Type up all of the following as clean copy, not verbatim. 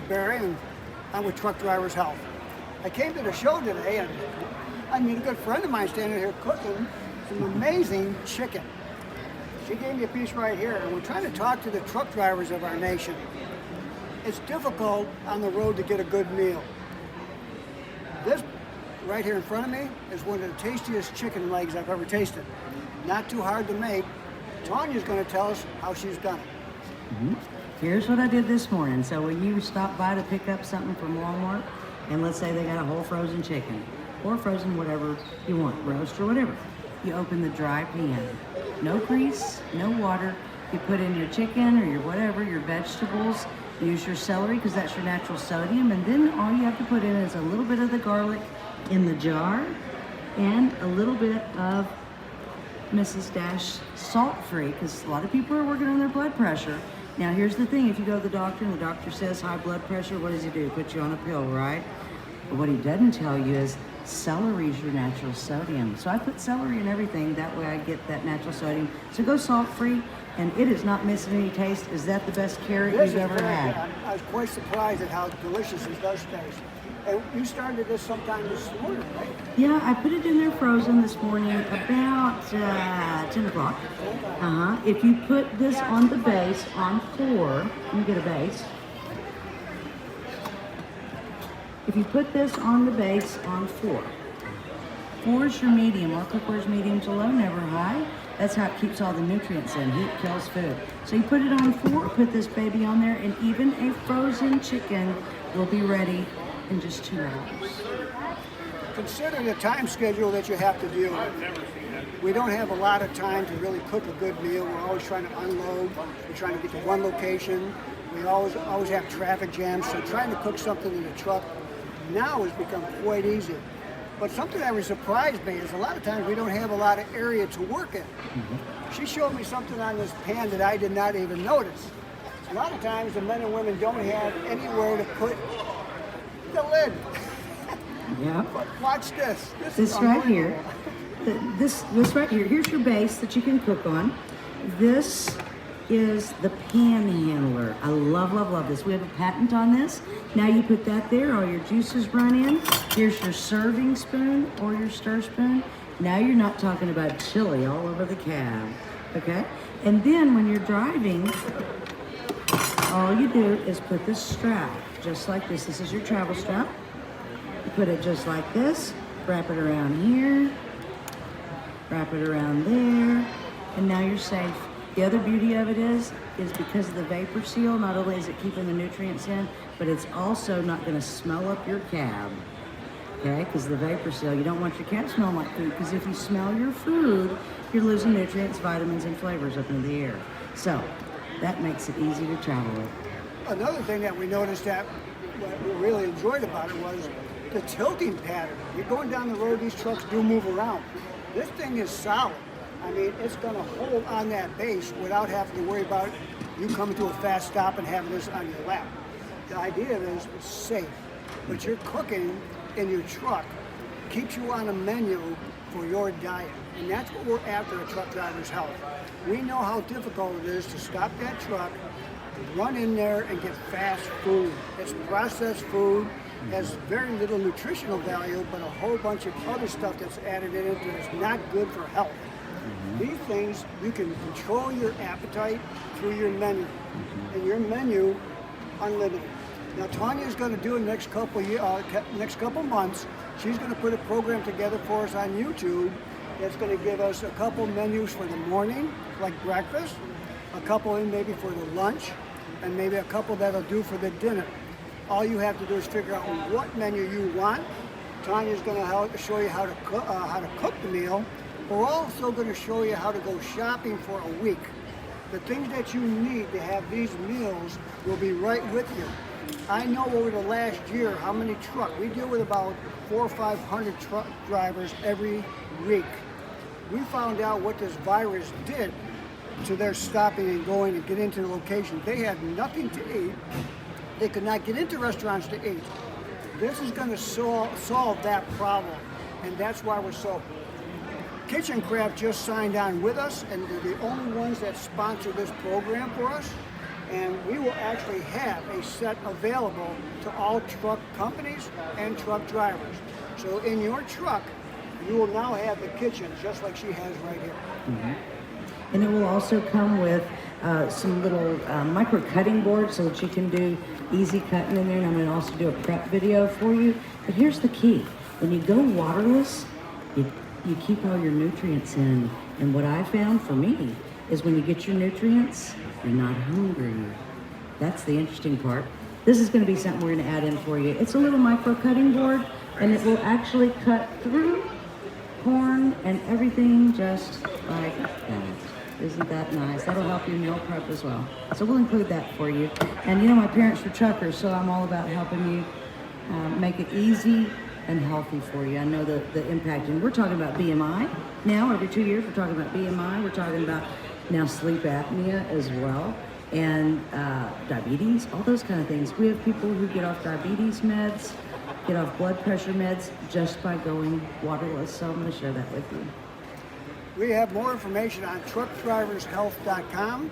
is Barry, and I'm with Truck Drivers Health. I came to the show today, and I meet a good friend of mine standing here cooking some amazing chicken. She gave me a piece right here, and we're trying to talk to the truck drivers of our nation. It's difficult on the road to get a good meal. This right here in front of me is one of the tastiest chicken legs I've ever tasted. Not too hard to make. Tonya's going to tell us how she's done it. Here's what I did this morning. So when you stop by to pick up something from Walmart, and let's say they got a whole frozen chicken, or frozen whatever you want, roast or whatever, you open the dry pan. No grease, no water. You put in your chicken or your whatever, your vegetables. Use your celery because that's your natural sodium, and then all you have to put in is a little bit of the garlic in the jar and a little bit of Mrs. Dash salt-free, because a lot of people are working on their blood pressure. Now here's the thing, if you go to the doctor and the doctor says high blood pressure, what does he do? Put you on a pill, right? But what he doesn't tell you is celery is your natural sodium. So I put celery in everything, that way I get that natural sodium. So go salt-free, and it is not missing any taste. Is that the best carrot you've ever had? I was quite surprised at how delicious it does taste. And you started this sometime this morning, right? Yeah, I put it in there frozen this morning about 10 o'clock. If you put this on the base on 4, let me get a base. If you put this on the base on 4, 4 is your medium. Our cookware's medium to low, never high. That's how it keeps all the nutrients in. Heat kills food. So you put it on 4, put this baby on there, and even a frozen chicken will be ready in just 2 hours. Consider the time schedule that you have to deal with. We don't have a lot of time to really cook a good meal. We're always trying to unload. We're trying to get to one location. We always have traffic jams. So trying to cook something in the truck now has become quite easy. But something that was surprised me is a lot of times we don't have a lot of area to work in. She showed me something on this pan that I did not even notice. A lot of times the men and women don't have anywhere to put the lid. Yeah. But watch this. This right here. This right here. Here's your base that you can cook on. This is the panhandler. I love, love, love this. We have a patent on this. Now you put that there, all your juices run in. Here's your serving spoon or your stir spoon. Now you're not talking about chili all over the cab, okay? And then when you're driving, all you do is put this strap just like this. This is your travel strap. You put it just like this, wrap it around here, wrap it around there, and now you're safe. The other beauty of it is because of the vapor seal, not only is it keeping the nutrients in, but it's also not going to smell up your cab. Okay, because the vapor seal, you don't want your cab smelling like food, because if you smell your food, you're losing nutrients, vitamins, and flavors up into the air. So that makes it easy to travel with. Another thing that we noticed that what we really enjoyed about it was the tilting pattern. You're going down the road, these trucks do move around. This thing is solid. I mean, it's going to hold on that base without having to worry about you coming to a fast stop and having this on your lap. The idea is it's safe, but you're cooking in your truck keeps you on a menu for your diet. And that's what we're after at Truck Drivers Health. We know how difficult it is to stop that truck, run in there and get fast food. It's processed food, has very little nutritional value, but a whole bunch of other stuff that's added in it that is not good for health. These things, you can control your appetite through your menu, and your menu, unlimited. Now, Tonya's going to do it next couple months. She's going to put a program together for us on YouTube that's going to give us a couple menus for the morning, like breakfast, a couple in maybe for the lunch, and maybe a couple that'll do for the dinner. All you have to do is figure out what menu you want. Tonya's going to show you how to cook the meal. We're also going to show you how to go shopping for a week. The things that you need to have these meals will be right with you. I know over the last year how many trucks. We deal with about 400 or 500 truck drivers every week. We found out what this virus did to their stopping and going and get into the location. They had nothing to eat. They could not get into restaurants to eat. This is going to solve that problem, and that's why we're so. Kitchen Craft just signed on with us, and they're the only ones that sponsor this program for us. And we will actually have a set available to all truck companies and truck drivers. So in your truck, you will now have the kitchen just like she has right here. Mm-hmm. And it will also come with some little micro cutting boards so that you can do easy cutting in there. And I'm going to also do a prep video for you. But here's the key. When you go waterless, you keep all your nutrients in. And what I found for me is when you get your nutrients, you're not hungry. That's the interesting part. This is going to be something we're going to add in for you. It's a little micro cutting board, and it will actually cut through corn and everything just like that. Isn't that nice? That'll help you meal prep as well. So we'll include that for you. And you know, my parents were truckers, so I'm all about helping you make it easy and healthy for you. I know the impact, and we're talking about BMI now. Every 2 years, we're talking about BMI. We're talking about now sleep apnea as well, and diabetes, all those kind of things. We have people who get off diabetes meds, get off blood pressure meds just by going waterless. So I'm going to share that with you. We have more information on truckdrivershealth.com.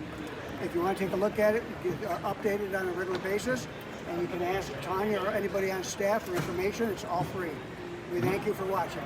If you want to take a look at it, you get updated on a regular basis, and you can ask Tonya or anybody on staff for information. It's all free. We thank you for watching.